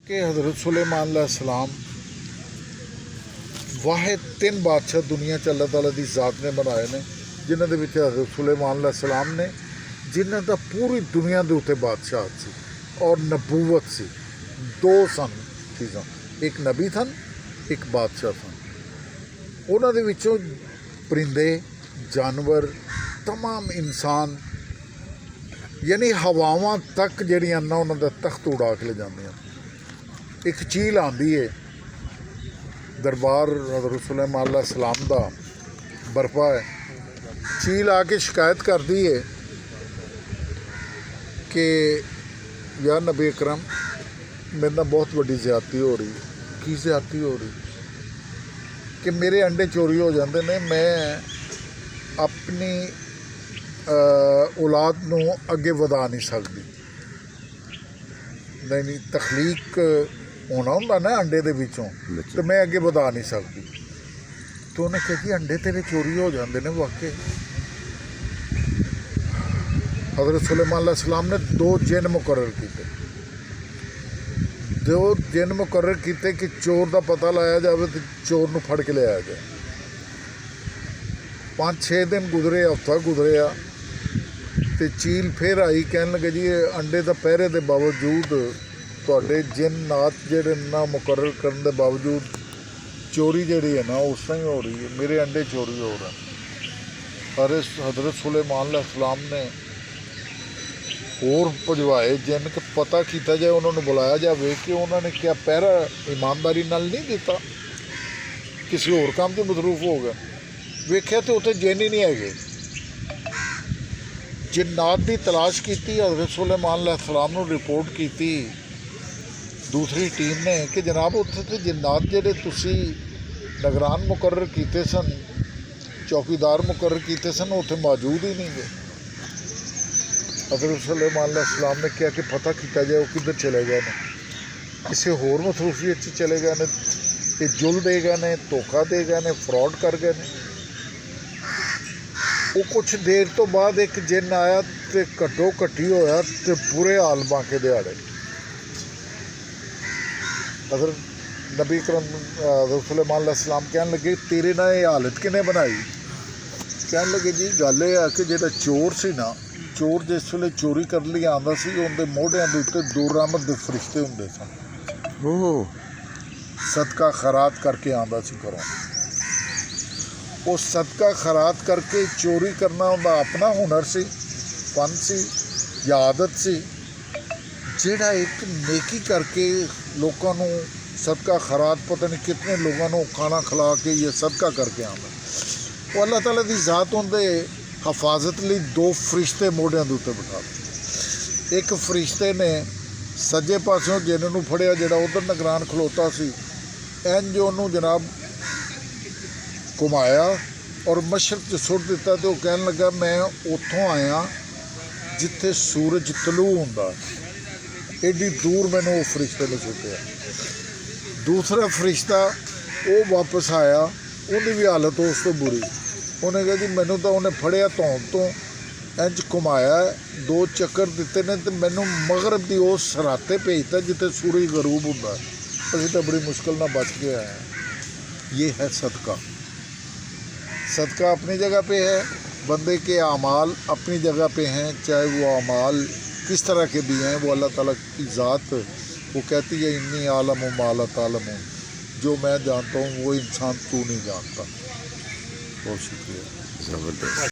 कि हज़रत सुलेमान अलैहिस्सलाम वाहिद तीन बादशाह दुनिया च अल्लाह ताला की ज़ात ने बनाए ने, जिन्हां दे विच हज़रत सुलेमान अलैहिस्सलाम ने, जिन्हां दा पूरी दुनिया के उत्ते बादशाह सी और नबूवत सी। दो सन चीज़ां, एक नबी सन, एक बादशाह सन। उन्हां दे विचों परिंदे, जानवर, तमाम इंसान, यानी हवावां तक जिहड़ियां ना उन्हां दा तख्त उड़ा के ले जांदियां। एक चील आंदी है, दरबार हज़रत सुलेमान अलैहिस्सलाम दा बरपा है। चील आके शिकायत करती है कि यार नबी अकरम, मेरे नाल बहुत वड्डी ज़्यादती हो रही। की ज़्यादती हो रही? कि मेरे अंडे चोरी हो जाते हैं, मैं अपनी औलाद नूं अगे वधा नहीं सकती। नहीं तखलीक होना होंदा ना अंडे दे विचों, तो मैं अगे वधा नहीं सकती। तो उन्हें कहा कि अंडे तेरे चोरी हो जाते हैं। वाकई हज़रत सुलेमान अलैहिस्सलाम ने दो जिन मुकर्रर किए। दो जिन मुकर्रर किए कि चोर का पता लाया जाए तो चोर नूं फड़ के लिया जाए। 5-6 दिन गुजरे, हफ्ता गुजरिया, तो चील फिर आई, कहन लगे जी अंडे का पहरे के बावजूद तुहाडे जिन नात जिहड़े ना मुकर्रर करने के बावजूद चोरी जिहड़ी है ना उस तरह ही हो रही है, मेरे अंडे चोरी हो रहे हैं। अरे हज़रत सुलेमान अलैहिस्सलाम ने होर भजवाए जिन कि पता किया जाए, उन्होंने बुलाया जाए कि उन्होंने क्या पहरा ईमानदारी नाल नहीं दिता, किसी होर काम से मसरूफ हो गए। वेख्या तो उत्थे जिन ही नहीं है। जिन्नात की तलाश की, हज़रत सुलेमान अलैहिस्सलाम नूं रिपोर्ट की दूसरी टीम ने कि जनाब उत्थे तो जिन्नात जिहड़े तुसी निगरान मुकर्रर किए सन, चौकीदार मुकर्रर किए सन, उत्थे मौजूद ही नहीं गए। हज़रत सुलेमान अलैहिस्सलाम ने कहा कि पता किया जाए वो किधर चले गए ने, किसी होर मसरूफियत च चले गए ने, ये जुल दे गए ने, धोखा दे गए ने, फ्रॉड कर गए ने। वो कुछ देर तो बाद एक जिन आया तो घट्टो घट्टी होया तो बुरे हाल बांके दिहाड़े। हज़रत नबी करम सुलेमान अलैहिस्सलाम कहन लगे तेरे नाल ये हालत किने बनाई? कहन लगे जी गल ये है कि जिहड़ा चोर सी ना, चोर जिस वेले चोरी करने लई आंदा सी, उनके मोढ़ियां दे उत्ते 2 रहमत दे फरिश्ते हुंदे सन। सदका खैरात करके आंदा सी घरों। वो सदका खैरात करके चोरी करना उनका अपना हुनर सी, फन सी या आदत सी। जिहड़ा एक नेकी करके लोगों को सदका खैरात पता नहीं कितने लोगों को खाना खिला के ये सदका करके आंदा, वो अल्लाह ताला की ज़ात उनके हफाजत लिए 2 फरिश्ते मोढ़ियां दे उत्ते बिठा दिते। एक फरिश्ते ने सज्जे पासों जिन्हों नूं फड़िया, जिहड़ा उधर निगरान खलोता सी, इंज उन्होंने जनाब घुमाया और मशरक च सुट दिता। तो वह कहन लगा मैं उतों आया जिथे सूरज तलू हुंदा, एडी दूर मैनू वो फरिश्ते ने सुटिया। दूसरा फरिश्ता वो वापस आया, उन्हें भी हालत उस तो बुरी। उन्हें कहा जी मैनू तो उन्हें फड़िया धौन तो इंज घुमाया, 2 चक्कर दिते ने, तो मैनू मगरब की उस सराते भेजता जिथे सूरज गरूब हुंदा। असीं तो बड़ी मुश्किल ना बच के आए हैं। ये है सदका। सदका अपनी जगह पे है, बंदे के अमाल अपनी जगह पे हैं, चाहे वो अमाल किस तरह के भी हैं। वो अल्लाह ताला की ज़ात वो कहती है इन्नी आलम व माला तालम, जो मैं जानता हूँ वो इंसान तू नहीं जानता। बहुत शुक्रिया। ज़बरदस्त।